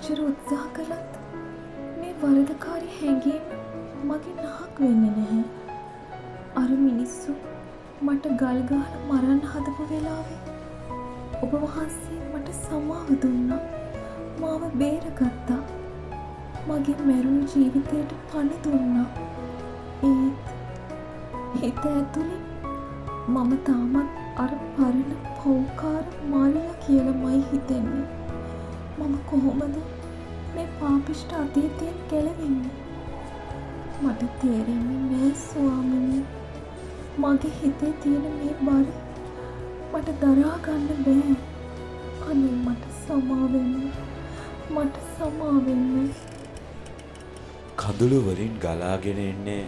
කොච්චර උත්සාහ කළත් මේ වරදකාරී හැඟීම මගේ නහක් වෙන්නේ නැහැ. අර මිනිස්සු මට ගල් ගහලා මරන්න හදපු වෙලාවේ ඔබ වහන්සේ මට සමාව දුන්නා. මාව බේරගත්තා. මගේ මැරුණු ජීවිතයට පණ දුන්නා. ඒත් හිත ඇතුලේ මම තාමත් අර පරණ පෞකාර මාලියා කියලාමයි හිතෙන්නේ. මම කොහොමද මේ පාපිෂ්ඨ අතීතයෙන් ගැලවෙන්නේ? මට තේරෙන්නේ නෑ ස්වාමිනී. මගේ හිතේ තියෙන මේ බර මට දරා ගන්න බෑ. අනේ මට සමා වෙන්න. මට සමා වෙන්න. කඳුළු වලින් ගලාගෙන එන්නේ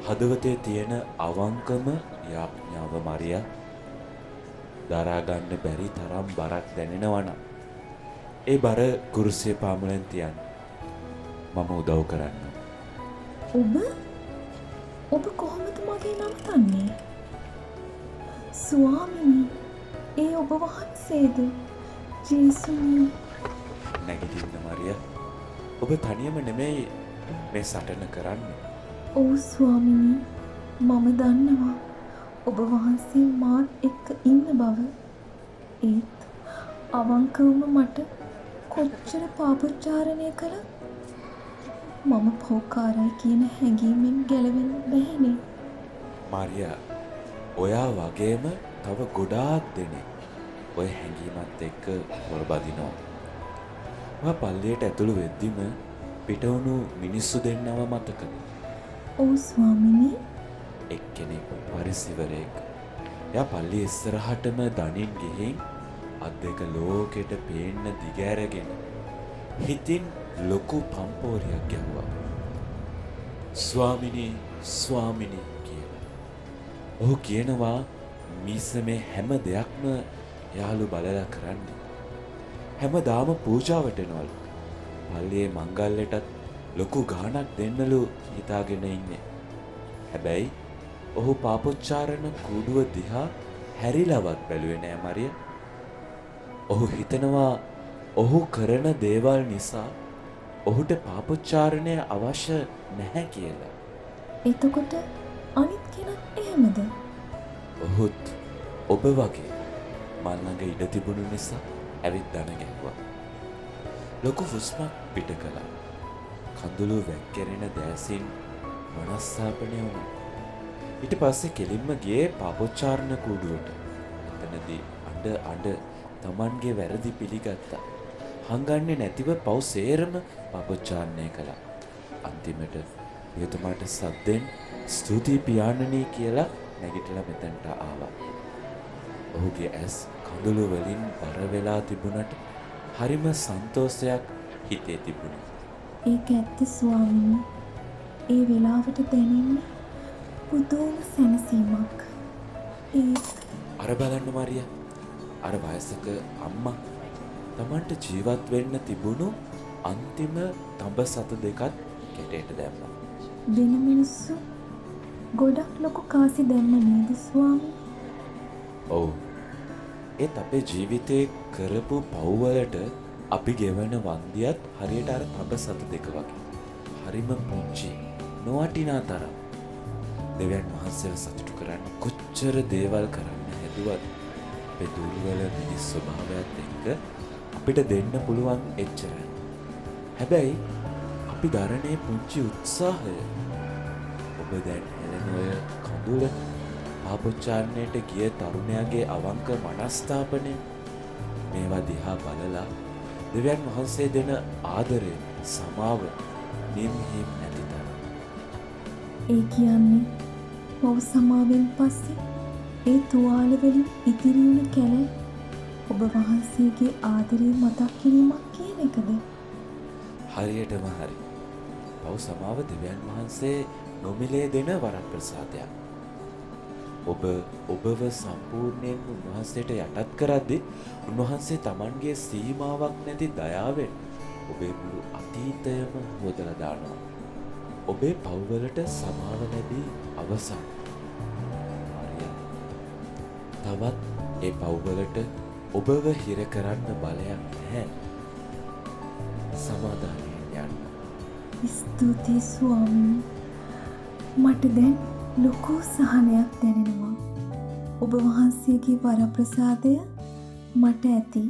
හදවතේ තියෙන අවංකම යාඥාව මරියා. දරා ගන්න බැරි තරම් බරක් දැනෙනවා නම් ඒ බර කුරුසිය පාමුලෙන් තියන්න. මම උදව් කරන්න. ඔබ කොහොමද මගේ නම දන්නේ? ස්වාමිනී, ඒ ඔබ වහන්සේද? ජේසුනි. නැගිටින්න මරියා. ඔබ තනියම නෙමෙයි මේ සටන කරන්නේ. ඔව් ස්වාමිනී, මම දන්නවා ඔබ වහන්සේ මාත් එක්ක ඉන්න බව. ඒත් අවංකවම මට කොච්චර පාපොච්චාරණය කළත් මම පෞකාරයි කියන හැඟීමෙන් ගැලවෙන්න බැහැනේ. මරියා, ඔයා වගේම තව ගොඩාක් දෙනෙක් ඔය හැඟීමත් එක්ක පොරබදිනවා. ඔයා පල්ලියට ඇතුළු වෙද්දිම පිටවුණු මිනිස්සු දෙන්නව මතකද? ඔව් ස්වාමිනී. එක්කෙනෙක් පරිසිවරයෙක්. එයා පල්ලිය ඉස්සරහටම දනින් ගිහින් අත් දෙක ලෝකෙට පේන්න දිගෑරගෙන හිතින් ලොකු පම්පෝරියක් ගැහුවා. ස්වාමිනී, ස්වාමිනී කියලා. ඔහු කියනවා මිස මේ හැම දෙයක්ම යාළු බලලා කරන්නේ. හැමදාම පූජාවට එනවලු. පල්ලියේ මංගල්‍යයටත් ලොකු ගාණක් දෙන්නලු හිතාගෙන ඉන්නේ. හැබැයි ඔහු පාපොච්චාරණ කූඩුව දිහා හැරිලවත් බැලුවේ නෑ මරියා. ඔහු හිතනවා ඔහු කරන දේවල් නිසා ඔහුට පාපොච්චාරණය අවශ්‍ය නැහැ කියලා. එතකොට අනිත් කෙනත් එහෙමද? ඔහුත් ඔබ වගේ මන් ළඟ ඉඩ තිබුණු නිසා ඇවිත් දන ගැහුවා. ලොකු හුස්මක් පිට කළා. කඳුළු වැක්කිරෙන දෑසින් මනස්ථාපනය වුණා. ඊට පස්සේ කෙලින්ම ගියේ පාපොච්චාරණ කූඩුවට. එතනදී අඬ තමන්ගේ වැරදි පිළිගත්තා. හංගන්නේ නැතිව පව් සේරම පාපොච්චාරණය කළා. අන්තිමට පියතුමාට සද්දෙන් ස්තුතියි පියාණනී කියලා නැගිටලා මෙතනට ආවා. ඔහුගේ ඇස් කඳුළු වලින් බර වෙලා තිබුණට හරිම සන්තෝෂයක් හිතේ තිබුණා. ඒක ඇත්ත ස්වාමිනී. ඒ වෙලාවට දැනෙන්නේ පුදුම සැනසීමක්. අර බලන්න මරියා. අර වයසක අම්මා තමන්ට ජීවත් වෙන්න තිබුණු අන්තිම තඹ සත දෙකත් කැටේට දැම්මා. වෙන මිනිස්සු ගොඩක් ලොකු කාසි දැම්ම නේද ස්වාමී? ඔව්. ඒත් අපේ ජීවිතේ කරපු පව්වලට අපි ගෙවන වන්දියත් හරියට අර තඹ සත දෙක වගේ. හරිම පුංචි, නොවටිනා තරම්. දෙවියන් වහන්සේව සතුටු කරන්න කොච්චර දේවල් කරන්න හැදුවත් අපේ දුර්වල මිනිස් ස්වභාවයත් එක්ක අපිට දෙන්න පුළුවන් එච්චරයි. හැබැයි අපි දරණේ පුංචි උත්සාහය ඔබ දැන් හෙළන ඔය කඳුල පාපොච්චාරණයට ගිය තරුණයාගේ අවංක මනස්ථාපනය මේවා දිහා බලලා දෙවියන් වහන්සේ දෙන ආදරය සමාව නිම්හිම් නැති තරම්. ඒ කියන්නේ පව් සමාවෙන් පස්සේ ඒ තුවාල වලින් ඉතිරි වුණ කැලේ ඔබ වහන්සේගේ ආදරේ මතක් කිරීමක් කියන එකද? හරියටම හරි. පව් සමාව දෙවියන් වහන්සේ නොමිලේ දෙන වරප්‍රසාදයක්. ඔබව සම්පූර්ණයෙන් උන්වහන්සේට යටත් කරද්දී උන්වහන්සේ Tamanගේ සීමාවක් නැති දයාවෙන් ඔබේ මුළු අතීතයම හොදලා දානවා. ඔබේ පව්වලට සමාව ලැබී අවසන්. මරියා, තවත් ඒ පව්වලට ඔබව හිර කරන්න බලයක් නැහැ. සමාදානයෙන් යන්න. ස්තුතියි ස්වාමීනි. මට දැන් ලොකු සහනයක් දැනෙනවා. ඔබ වහන්සේගේ වරප්‍රසාදය මට ඇති